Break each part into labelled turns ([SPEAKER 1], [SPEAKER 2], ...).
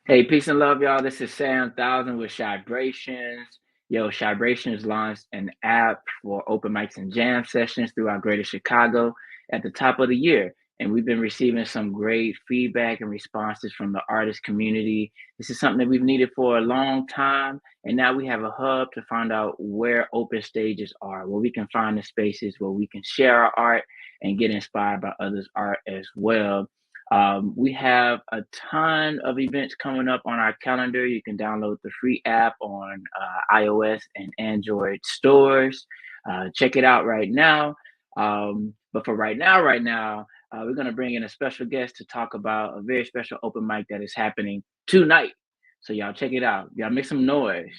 [SPEAKER 1] Hey, peace and love, y'all. This is Sam Thousand with Shibrations. Yo, Shibrations launched an app for open mics and jam sessions throughout Greater Chicago at the top of the year. And we've been receiving some great feedback and responses from the artist community. This is something that we've needed for a long time. And now we have a hub to find out where open stages are, where we can find the spaces where we can share our art and get inspired by others' art as well. We have a ton of events coming up on our calendar. You can download the free app on iOS and Android stores. Check it out right now. But for right now, we're going to bring in a special guest to talk about a very special open mic that is happening tonight. So y'all check it out. Y'all make some noise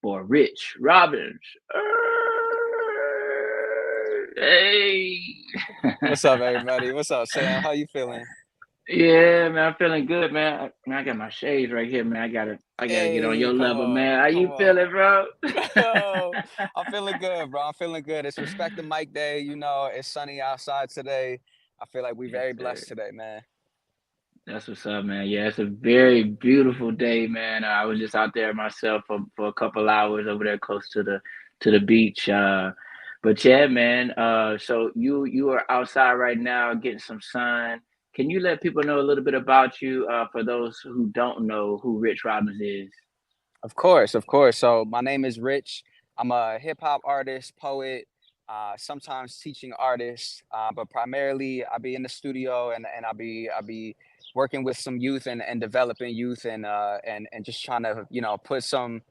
[SPEAKER 1] for Rich Robbins. Hey.
[SPEAKER 2] What's up, everybody? What's up, Sam? How you feeling?
[SPEAKER 1] Yeah, man, I'm feeling good, man. Man, I got my shades right here, man. I gotta get on
[SPEAKER 2] Hey,
[SPEAKER 1] your
[SPEAKER 2] come
[SPEAKER 1] level,
[SPEAKER 2] on,
[SPEAKER 1] man. How
[SPEAKER 2] come
[SPEAKER 1] you
[SPEAKER 2] on.
[SPEAKER 1] feeling, bro?
[SPEAKER 2] Oh, I'm feeling good, bro. I'm feeling good. It's Respect the Mic Day. It's sunny outside today. I feel like we're
[SPEAKER 1] Yes,
[SPEAKER 2] very
[SPEAKER 1] sir.
[SPEAKER 2] blessed today, man.
[SPEAKER 1] That's what's up, man. Yeah, it's a very beautiful day, man. I was just out there myself for a couple hours over there close to the beach. But yeah, man. So you are outside right now getting some sun. Can you let people know a little bit about you, for those who don't know who Rich Robbins is?
[SPEAKER 2] Of course, of course. So my name is Rich. I'm a hip hop artist, poet, sometimes teaching artist, but primarily I be in the studio and I be working with some youth and developing youth and just trying to put some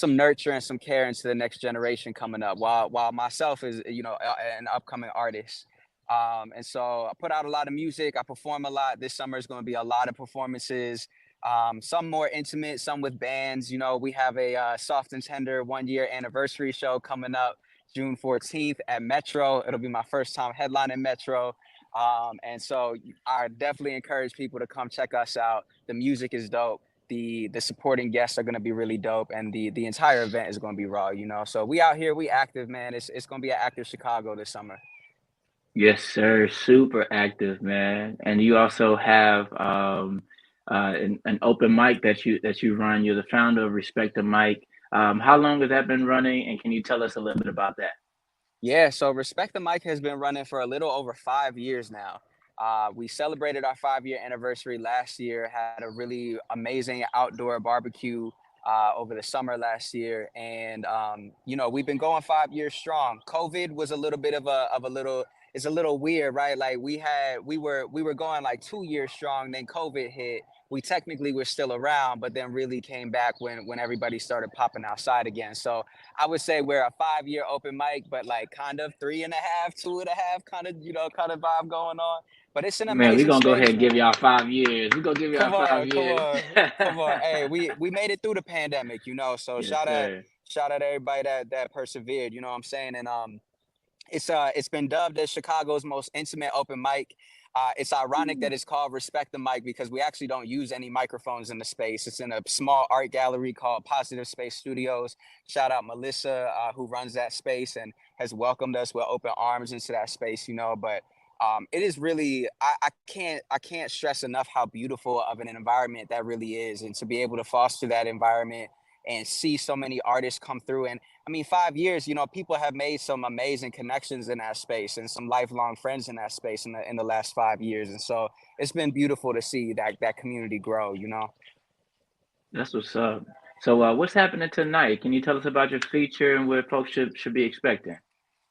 [SPEAKER 2] nurture and some care into the next generation coming up. While myself is an upcoming artist. And so I put out a lot of music. I perform a lot. This summer is going to be a lot of performances, some more intimate, some with bands. We have a Soft and Tender 1 year anniversary show coming up June 14th at Metro. It'll be my first time headlining Metro. And so I definitely encourage people to come check us out. The music is dope. The supporting guests are going to be really dope, and the entire event is going to be raw. So we out here, we active, man. It's going to be an active Chicago this summer.
[SPEAKER 1] Yes, sir. Super active, man. And you also have an open mic that you run. You're the founder of Respect the Mic. How long has that been running? And can you tell us a little bit about that?
[SPEAKER 2] Yeah, so Respect the Mic has been running for a little over 5 years now. We celebrated our 5 year anniversary last year, had a really amazing outdoor barbecue over the summer last year. And, we've been going 5 years strong. COVID was a little bit it's a little weird, right? Like we were going like 2 years strong, then COVID hit. We technically were still around, but then really came back when everybody started popping outside again. So I would say we're a 5 year open mic, but like kind of three and a half, two and a half, kind of vibe going on. But it's an
[SPEAKER 1] Man, we're
[SPEAKER 2] amazing
[SPEAKER 1] gonna go ahead
[SPEAKER 2] space,
[SPEAKER 1] and give
[SPEAKER 2] man.
[SPEAKER 1] y'all 5 years. We're gonna give y'all
[SPEAKER 2] Come
[SPEAKER 1] five
[SPEAKER 2] on, come
[SPEAKER 1] years.
[SPEAKER 2] on, come on. Hey, we made it through the pandemic. So
[SPEAKER 1] Yes, sir.
[SPEAKER 2] shout out everybody that persevered. You know what I'm saying? And it's been dubbed as Chicago's most intimate open mic. It's ironic that it's called Respect the Mic because we actually don't use any microphones in the space. It's in a small art gallery called Positive Space Studios. Shout out Melissa, who runs that space and has welcomed us with open arms into that space. But it is really I can't stress enough how beautiful of an environment that really is, and to be able to foster that environment and see so many artists come through. And I mean, 5 years, people have made some amazing connections in that space and some lifelong friends in that space in the last 5 years. And so it's been beautiful to see that community grow.
[SPEAKER 1] That's what's up. So, what's happening tonight? Can you tell us about your feature and what folks should be expecting?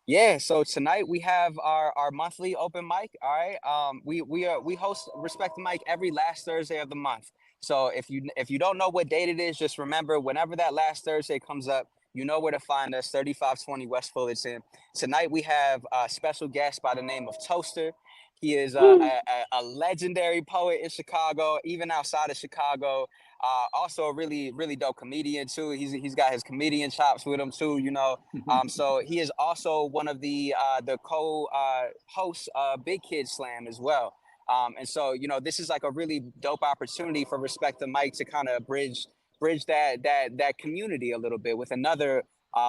[SPEAKER 2] Yeah, so tonight we have our monthly open mic. All right. We host Respect the Mic every last Thursday of the month. So if you don't know what date it is, just remember whenever that last Thursday comes up, you know where to find us, 3520 West Fullerton. Tonight we have a special guest by the name of Toaster. He is
[SPEAKER 1] Woo.
[SPEAKER 2] a legendary poet in Chicago, even outside of Chicago. Also a really, really dope comedian too. He's got his comedian chops with him too. So he is also one of the co-hosts Big Kid Slam as well. And so this is like a really dope opportunity for Respect the Mic to kind of bridge that community a little bit with another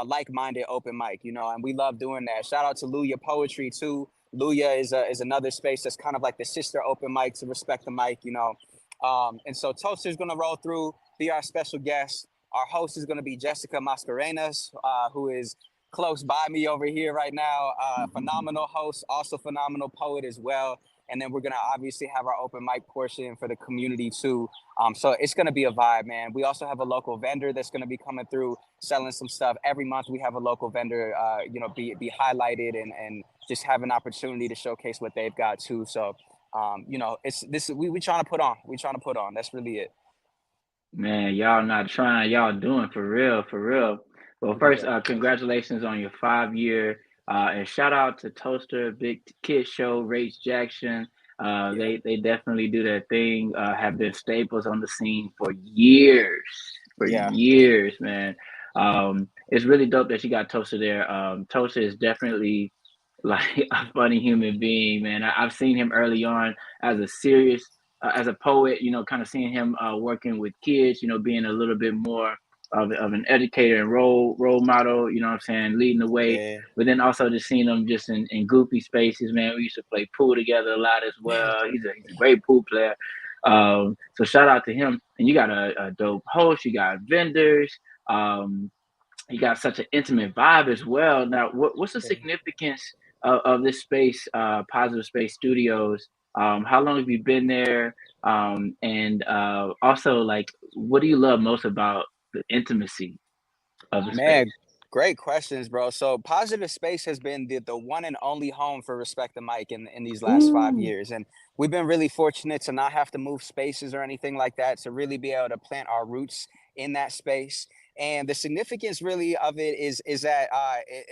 [SPEAKER 2] like-minded open mic. And we love doing that. Shout out to Luya Poetry too. Luya is another space that's kind of like the sister open mic to Respect the Mic. And so Toaster's going to roll through, be our special guest. Our host is going to be Jessica Mascarenas, who is close by me over here right now. Phenomenal host, also phenomenal poet as well. And then we're going to obviously have our open mic portion for the community too. So it's going to be a vibe, man. We also have a local vendor that's going to be coming through selling some stuff. Every month we have a local vendor, be highlighted and just have an opportunity to showcase what they've got too. So, it's this, we trying to put on, That's really it.
[SPEAKER 1] Man, y'all not trying, y'all doing for real, for real. Well, first,
[SPEAKER 2] Yeah.
[SPEAKER 1] congratulations on your 5 year, and shout out to Toaster, Big Kid Show, Rach Jackson.
[SPEAKER 2] Yeah.
[SPEAKER 1] They definitely do their thing. Have been staples on the scene for
[SPEAKER 2] Yeah.
[SPEAKER 1] years, man. It's really dope that you got Toaster there. Toaster is definitely like a funny human being, man. I've seen him early on as a serious as a poet, kind of seeing him working with kids, being a little bit more of an educator and role model, you know what I'm saying, leading the way.
[SPEAKER 2] Yeah.
[SPEAKER 1] But then also just seeing him just in goofy spaces, man. We used to play pool together a lot as well. He's a great pool player. So shout out to him. And you got a dope host, you got vendors. Um, you got such an intimate vibe as well. Now, what's the significance of this space, Positive Space Studios? How long have you been there? And also, like, what do you love most about the intimacy of the
[SPEAKER 2] Man,
[SPEAKER 1] space?
[SPEAKER 2] great questions, bro. So Positive Space has been the one and only home for Respect the Mic in these last five
[SPEAKER 1] Ooh.
[SPEAKER 2] years. And we've been really fortunate to not have to move spaces or anything like that, to really be able to plant our roots in that space. And the significance really of it is that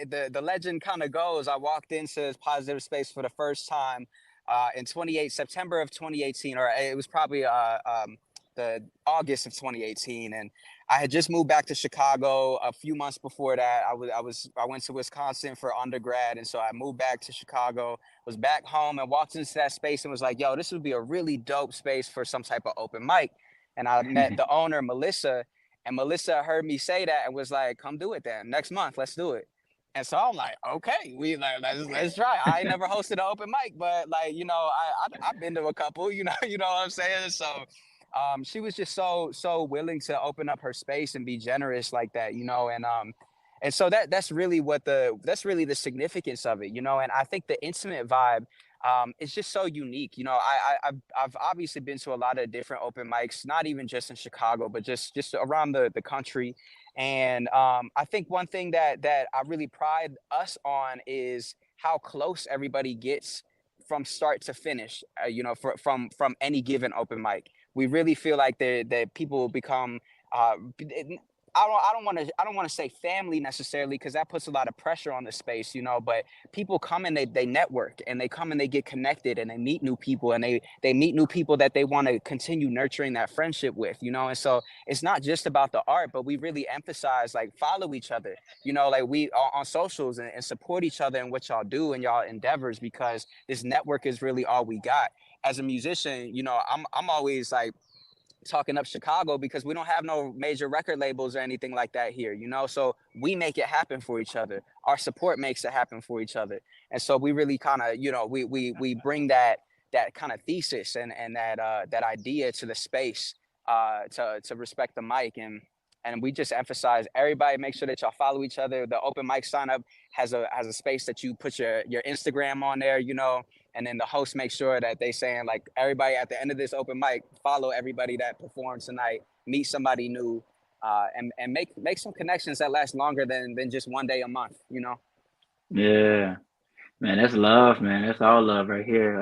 [SPEAKER 2] the legend kind of goes, I walked into Positive Space for the first time in September of 2018, or it was probably the August of 2018. And I had just moved back to Chicago a few months before that. I went to Wisconsin for undergrad, and so I moved back to Chicago. Was back home and walked into that space and was like, "Yo, this would be a really dope space for some type of open mic." And I met the owner, Melissa, and Melissa heard me say that and was like, "Come do it then. Next month, let's do it." And so I'm like, "Okay, we like let's try." I ain't never hosted an open mic, but like I've been to a couple. You know what I'm saying. So she was just so willing to open up her space and be generous like that, and so that's really the significance of it, and I think the intimate vibe is just so unique. I've obviously been to a lot of different open mics, not even just in Chicago, but just around the country. And I think one thing that I really pride us on is how close everybody gets from start to finish, from any given open mic. We really feel like that people become I don't want to say family necessarily, because that puts a lot of pressure on the space, but people come and they network, and they come and they get connected, and they meet new people, and they meet new people that they want to continue nurturing that friendship with, and so it's not just about the art, but we really emphasize, like, follow each other, like we on socials, and support each other in what y'all do and y'all endeavors, because this network is really all we got. As a musician, I'm always like talking up Chicago, because we don't have no major record labels or anything like that here, so we make it happen for each other. Our support makes it happen for each other. And so we really kind of, we bring that kind of thesis and that idea to the space, to respect the mic. And we just emphasize, everybody make sure that y'all follow each other. The open mic sign up has a space that you put your Instagram on there, and then the host makes sure that they saying, like, everybody at the end of this open mic, follow everybody that performed tonight, meet somebody new, and make some connections that last longer than just one day a month,
[SPEAKER 1] Yeah. Man, that's love, man. That's all love right here.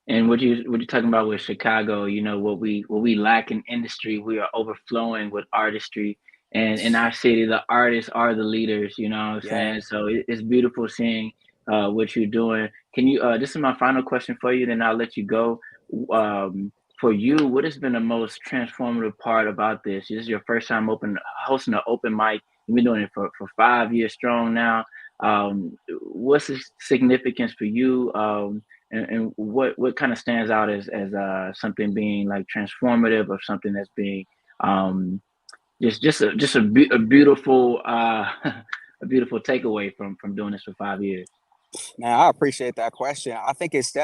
[SPEAKER 1] And what you talking about with Chicago, what we lack in industry, we are overflowing with artistry. And in our city, the artists are the leaders, you know what I'm
[SPEAKER 2] Yeah.
[SPEAKER 1] saying? So it's beautiful seeing what you're doing. Can you this is my final question for you, then I'll let you go. For you, what has been the most transformative part about this? This is your first time hosting an open mic. You've been doing it for 5 years strong now. What's the significance for you, and what kind of stands out as something being like transformative, or something that's being um, a beautiful a beautiful takeaway from doing this for 5 years.
[SPEAKER 2] Man, I appreciate that question. I think it's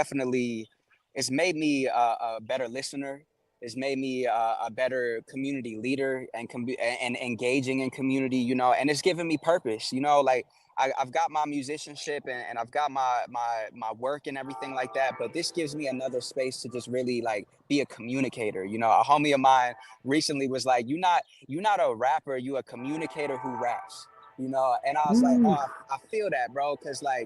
[SPEAKER 2] made me a better listener. It's made me a better community leader and and engaging in community, you know, and it's given me purpose, you know, like I've got my musicianship and I've got my work and everything like that, but this gives me another space to just really like be a communicator. You know, a homie of mine recently was like, you're not a rapper, you a communicator who raps, you know, and I was like,
[SPEAKER 1] Ooh,
[SPEAKER 2] oh, I feel that, bro, because like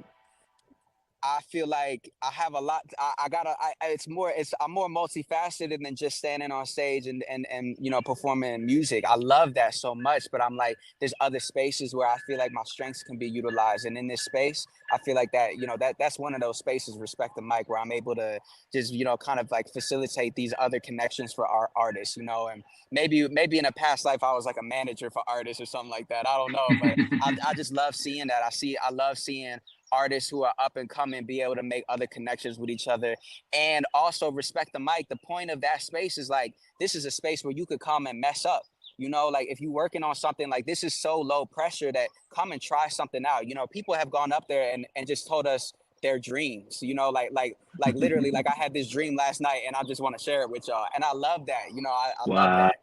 [SPEAKER 2] I feel like I have a lot. I gotta. It's more. It's I'm more multifaceted than just standing on stage and you know performing music. I love that so much, but I'm like, there's other spaces where I feel like my strengths can be utilized, and in this space, I feel like that. You know that's one of those spaces. Respect the mic, where I'm able to just you know kind of like facilitate these other connections for our artists. You know, and maybe in a past life I was like a manager for artists or something like that. I don't know, but I just love seeing that. I love seeing artists who are up and coming be able to make other connections with each other and also respect the mic. The point of that space is like this is a space where you could come and mess up, you know, like if you're working on something, like this is so low pressure that come and try something out. You know, people have gone up there and just told us their dreams, you know, like literally, like I had this dream last night and I just want to share it with y'all, and I love that, you know, I love
[SPEAKER 1] wow.
[SPEAKER 2] that.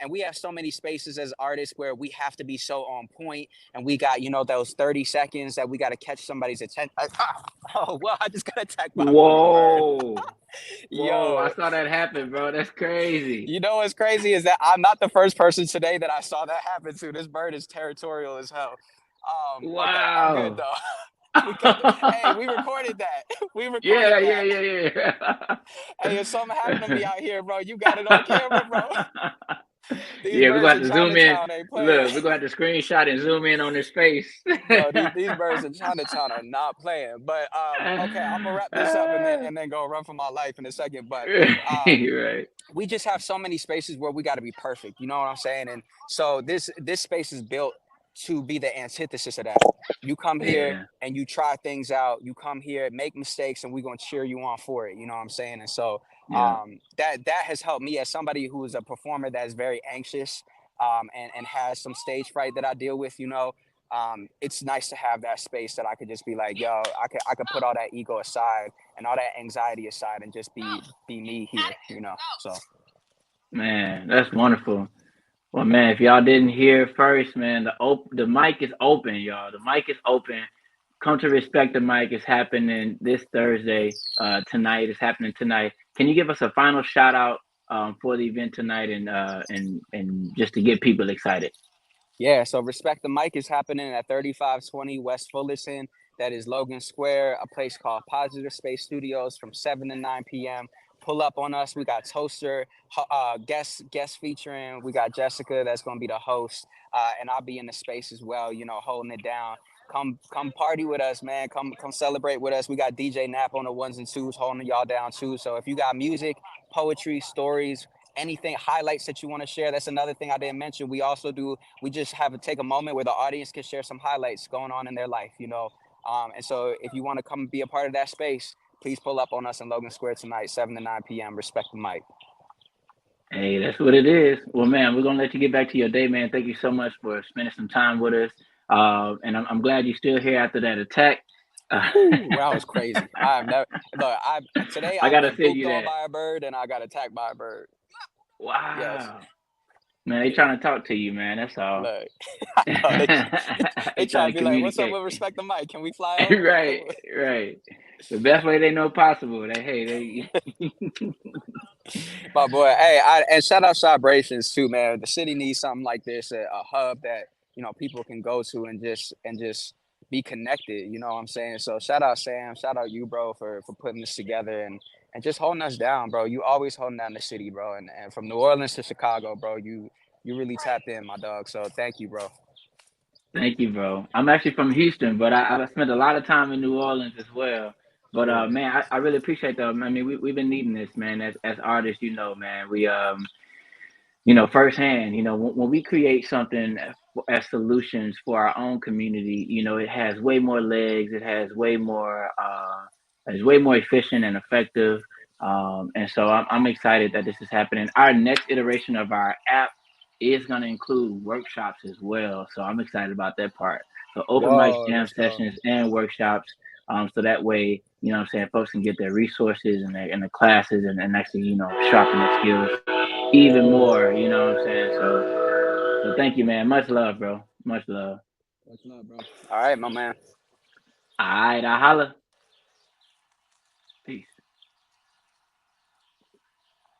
[SPEAKER 2] And we have so many spaces as artists where we have to be so on point, and we got you know those 30 seconds that we got to catch somebody's attention. Oh well, I just got attacked by a fucking bird.
[SPEAKER 1] Whoa. Whoa, I
[SPEAKER 2] Yo,
[SPEAKER 1] saw that happen, bro. That's crazy.
[SPEAKER 2] you know what's crazy is that I'm not the first person today that I saw that happen to. This bird is territorial as hell. Okay, I'm good
[SPEAKER 1] Wow.
[SPEAKER 2] though. We got the, hey, we recorded that. We
[SPEAKER 1] Yeah,
[SPEAKER 2] recorded
[SPEAKER 1] yeah,
[SPEAKER 2] that.
[SPEAKER 1] yeah, yeah.
[SPEAKER 2] Hey, if something happened to me out here, bro, you got it on camera, bro. These
[SPEAKER 1] Yeah, we're
[SPEAKER 2] birds
[SPEAKER 1] gonna
[SPEAKER 2] in
[SPEAKER 1] have to zoom in.
[SPEAKER 2] Chinatown ain't playing.
[SPEAKER 1] Look, we're gonna have to screenshot and zoom in on his face.
[SPEAKER 2] Bro, these birds in Chinatown are not playing. But okay, I'm gonna wrap this up and then go run for my life in a second. But
[SPEAKER 1] Right.
[SPEAKER 2] we just have so many spaces where we got to be perfect. You know what I'm saying? And so this space is built to be the antithesis of that. You come here
[SPEAKER 1] Yeah.
[SPEAKER 2] and you try things out. You come here, make mistakes, and we're gonna cheer you on for it. You know what I'm saying? And so
[SPEAKER 1] Yeah.
[SPEAKER 2] that has helped me as somebody who is a performer that is very anxious and has some stage fright that I deal with. You know, it's nice to have that space that I could just be like, yo, I could put all that ego aside and all that anxiety aside and just be me here, you know. So
[SPEAKER 1] Man, that's wonderful. Well, man, if y'all didn't hear first, man, the mic is open, y'all. The mic is open. Come to respect the mic is happening this Thursday. Tonight is happening tonight. Can you give us a final shout out for the event tonight and just to get people excited?
[SPEAKER 2] yeah, so Respect the Mic is happening at 3520 West Fullerton. That is Logan Square, a place called Positive Space Studios from 7 to 9 p.m. Pull up on us. We got Toaster, guest featuring. We got Jessica that's going to be the host, and I'll be in the space as well. You know, holding it down. Come party with us, man. Come celebrate with us. We got DJ Nap on the ones and twos, holding y'all down too. So if you got music, poetry, stories, anything highlights that you want to share, that's another thing I didn't mention. We just have to take a moment where the audience can share some highlights going on in their life, you know. And so if you want to come be a part of that space, please pull up on us in Logan Square tonight, 7 to 9 p.m. Respect the mic.
[SPEAKER 1] Hey, that's what it is. Well, man, we're gonna let you get back to your day, man. Thank you so much for spending some time with us. And I'm glad you're still here after that attack. Uh,
[SPEAKER 2] Woo, that was crazy. I've never look. Today
[SPEAKER 1] I
[SPEAKER 2] I've
[SPEAKER 1] gotta
[SPEAKER 2] been
[SPEAKER 1] send
[SPEAKER 2] pooped
[SPEAKER 1] you
[SPEAKER 2] on
[SPEAKER 1] that.
[SPEAKER 2] by a bird and I got attacked by a bird. Yes.
[SPEAKER 1] Wow. Man, they
[SPEAKER 2] Yeah.
[SPEAKER 1] trying to talk to you, man. That's all.
[SPEAKER 2] Look, I know they
[SPEAKER 1] They
[SPEAKER 2] try to
[SPEAKER 1] trying to
[SPEAKER 2] be like, "What's up
[SPEAKER 1] communicate.
[SPEAKER 2] with Respect the Mic? Can we fly over?"
[SPEAKER 1] Right, right. The best way they know possible. That hey, they
[SPEAKER 2] My boy, hey, and shout out Cybrations too, man. The city needs something like this, a hub that you know people can go to and just be connected. You know what I'm saying? So shout out Sam, shout out you, bro, for putting this together and just holding us down, bro. You always holding down the city, bro. And from New Orleans to Chicago, bro, you really tapped in, my dog. So thank you, bro.
[SPEAKER 1] thank you, bro. I'm actually from Houston, but I spent a lot of time in New Orleans as well. But
[SPEAKER 2] Yeah.
[SPEAKER 1] man, I really appreciate that. I mean, we've been needing this, man. As artists, man, we firsthand, when we create something as solutions for our own community, it has way more legs. It has way more. It's way more efficient and effective. And so I'm excited that this is happening. Our next iteration of our app is going to include workshops as well. So I'm excited about that part. So open mics,
[SPEAKER 2] Yo,
[SPEAKER 1] jam
[SPEAKER 2] let's go.
[SPEAKER 1] sessions, and workshops. So that way, you know what I'm saying, folks can get their resources and the classes and actually, you know, sharpen their skills even more, you know what I'm saying? So thank you, man. Much love, bro. Much love.
[SPEAKER 2] Much love, bro. All right, my man.
[SPEAKER 1] All right, I holla. Peace.